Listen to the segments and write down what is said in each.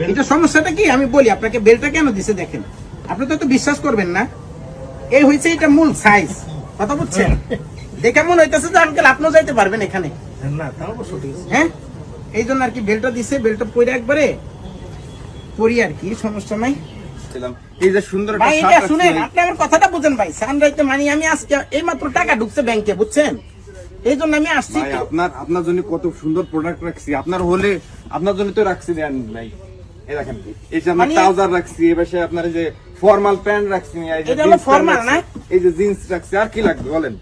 এটা সমস্যাটা কি আমি বলি আপনাকে, বেলটা কেন দিছে দেখেন, আপনি তো বিশ্বাস করবেন না। এই হয়েছে এটা মূল সাইজ, কথা বুঝছেন? দেখে মনে হইতেছে যে আঙ্কেল আপনিও যাইতে পারবেন এখানে। না তা অবশ্য ঠিক আছে। হ্যাঁ, এই জন্য আর কি বেলটা দিছে, বেলটা পরে একবারে পরি আর কি, সমস্যা নাই। এই যে সুন্দর ভাই এটা শুনেন, আপনি আমার কথাটা বুঝেন ভাই। সানরাইজে মানে আমি আজকে এই মাত্র টাকা ঢুকছে ব্যাংকে, বুঝছেন? এই জন্য আমি আসছি। আপনার জন্য কত সুন্দর প্রোডাক্ট রাখছি, আপনার হলে আপনার জন্য তো রাখছি ভাই। এই দেখেন, এই যে আমরা ট্রাউজার রাখছি, এই পাশে আপনার যে ফর্মাল প্যান্ট রাখছি, এটা হলো ফর্মাল না, এই যে জিন্স রাখছি। আর কি লাগবে বলেন?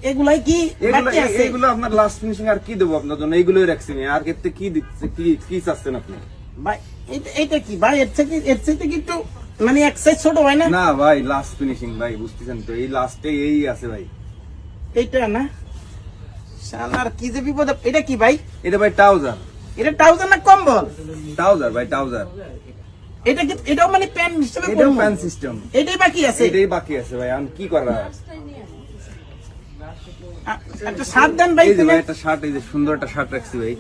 এগুলাই কি বাকি আছে? এগুলো আপনার লাস্ট ফিনিশিং। আর কি দেবো আপনার জন্য? এইগুলোই রাখছি। আর ক্ষেত্রে কি দিচ্ছে, কি চাচ্ছেন আপনি ভাই? এইটা কি ভাই? এর থেকে কি একটু মানে এক সাইজ ছোট হয় না? না ভাই, লাস্ট ফিনিশিং ভাই, বুঝতেছেন তো? এই লাস্টে এই আছে ভাই। এইটা না শালার কি যে বিপদ। এটা কি ভাই? এটা ভাই ট্রাউজার। এটা ট্রাউজার না কম্বল? ট্রাউজার ভাই, ট্রাউজার। এটা কি? এটাও মানে প্যান্ট হিসেবে এটাও প্যান্ট সিস্টেম। এটাই বাকি আছে? এটাই বাকি আছে ভাই। আমি কি করা? একটা শার্ট দেন ভাই। এই যে ভাই একটা শার্ট, এই যে সুন্দর একটা শার্ট রাখছি ভাই।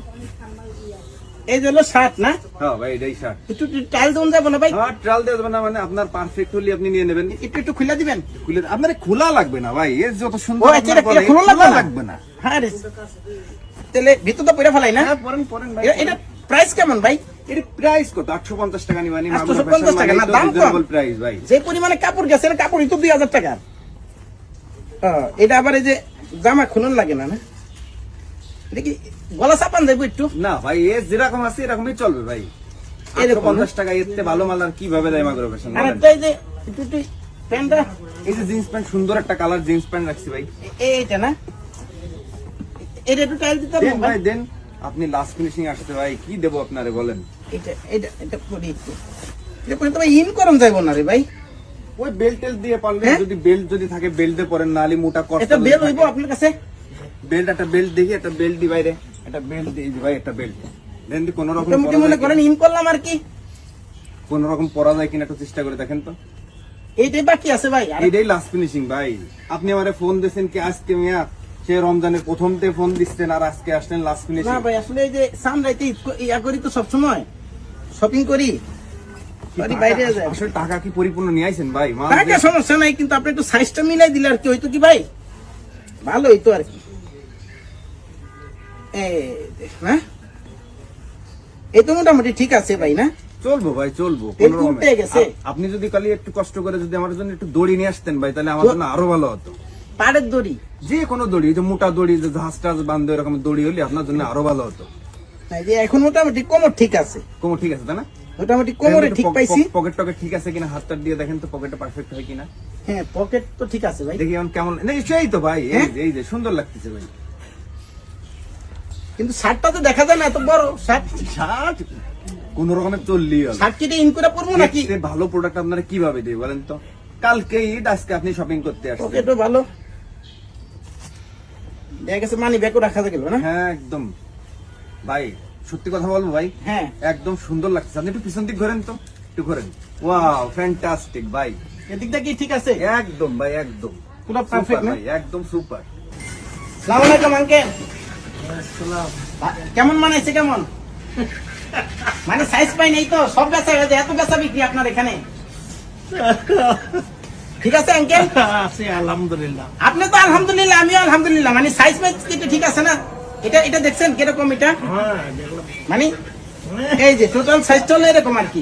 এই যে হলো শার্ট না? হ্যাঁ ভাই, এটাই শার্ট। একটু ট্রায়াল দেন যাবে না ভাই? হ্যাঁ, ট্রায়াল দেওয়া যাবে না মানে আপনার পারফেক্ট হলে আপনি নিয়ে নেবেন। একটু খুলে দিবেন। খুলে আপনার খোলা লাগবে না ভাই, এর যত সুন্দর ও আচ্ছা, এটা খোলা লাগবে না। হ্যাঁ রে, তাহলে ভিতরটা পরে ফেলাই না? হ্যাঁ, পরেন ভাই। এটা প্রাইস কেমন ভাই? এর প্রাইস কত? 850 টাকা নিবানি। 850 টাকা না? দাম কম প্রাইস ভাই। যে পরিমাণে কাপড় গেছে, না কাপড়ই তো 2000 টাকা। এটা আবার এই যে জামা খুলন লাগে না? না এটা কি গলা চাপান যাবো একটু? না ভাই, এ যেরকম আছে এরকমই চলবে ভাই। 850 টাকা এর থেকে ভালো মাল আর কিভাবে দেয় মাগরো ফ্যাশন? আর এই যে একটু প্যান্টটা, এই যে জিন্স প্যান্ট, সুন্দর একটা কালার জিন্স প্যান্ট রাখছি ভাই। এইটা না? এটা একটু টাইল দিতে দেন ভাই, দেন। আপনি লাস্ট ফিনিশিং আসতে ভাই, কি দেবো আপনারে বলেন? এটা পরি একটু। এটা পরে তো ভাই ইন করম যাইবো না রে ভাই। ওই বেল্ট দিয়ে পারলে, যদি বেল্ট যদি থাকে বেল্ট দিয়ে পরেন, নালি মোটা কষ্ট। এটা বেল হইবো আপনার কাছে? বেল্ট, একটা বেল্ট দেখি, একটা বেল্ট দি বাইরে, একটা বেল্ট দিই ভাই, একটা বেল্ট দেন। দি কোন রকম মনে করেন ইন করলাম আর কি, কোন রকম পরা যায় কিনা একটু চেষ্টা করে দেখেন তো। এইটাই বাকি আছে ভাই। এইটাই লাস্ট ফিনিশিং ভাই। আপনি আমারে ফোন দিয়েছেন কি আজকে মিয়া? সে রমজানের প্রথমতে ফোন দিচ্ছেন আর আজকে আসলেন লাস্ট ফিনিশিং। না ভাই, আসলে এই যে সানরাইতে ইয়া করি তো সব সময় শপিং করি, বাইরে যায়। আসলে টাকা কি পরিপূর্ণ নিয়ে আইছেন ভাই? টাকা সমস্যা নাই, কিন্তু আপনি একটু সাইজটা মিলাই দিলে আর কি হইতো কি ভাই, ভালো হইতো আর কি। হ্যাঁ, এই তো মোটামুটি ঠিক আছে ভাই না? চলবো ভাই, চলবো। আপনি যদি কালি একটু কষ্ট করে যদি আমার জন্য একটু দড়ি নিয়ে আসতেন ভাই, তাহলে আমার জন্য আরো ভালো হতো। পাড়ের দড়ি? যে কোনো দড়ি, যে মোটা দড়ি, যে জাহাজ টাজ বান্ধব এরকম দড়ি হলে আপনার জন্য আরো ভালো হতো। এখন মোটামুটি কোমর ঠিক আছে? কোমর ঠিক আছে তাই না? মোটামুটি কোমরে ঠিক পাইছি। পকেট টকেট ঠিক আছে কিনা হাতটা দিয়ে দেখেন তো, পকেটটা পারফেক্ট হয় কিনা। হ্যাঁ, পকেট তো ঠিক আছে ভাই। দেখি কেমন। সেই তো ভাই, এই যে সুন্দর লাগতেছে ভাই। কিন্তু শার্টটা তো দেখা যায় না, এত বড় শার্ট। শার্ট কোন রকমের চললি হবে। শার্ট কেটে ইন করে পরবো নাকি? ভালো প্রোডাক্ট আপনারা কিভাবে দেয় বলেন তো? কালকে ঈদ, আজকে আপনি শপিং করতে আসছেন। পকেটও ভালো দেখা গেছে, মানি ব্যাগও রাখা গেল না? হ্যাঁ একদম ভাই, সত্যি কথা বলবো ভাই, হ্যাঁ একদম সুন্দর লাগছে। আপনি একটু পিছন দিক ঘোরেন তো, একটু ঘোরেন। ওয়াও, ফ্যান্টাস্টিক ভাই। এদিকটা কি ঠিক আছে? একদম ভাই, একদম পুরো পারফেক্ট না? ভাই, একদম সুপার। আসসালামু আলাইকুম আঙ্কেল। কেমন মানাইছে? কেমন মানে সাইজ পাই নাই তো? সব বেচা হয়ে যায়, এত বেচা বিক্রি আপনার এখানে? ঠিক আছে আঙ্কেল? আলহামদুলিল্লাহ। আপনি তো আলহামদুলিল্লাহ, আমিও আলহামদুলিল্লাহ। মানে সাইজ মাইজ কিন্তু ঠিক আছে না? এটা দেখছেন কিরকম? এটা মানে এই যে টোটাল সাইজটা হলো এরকম আর কি।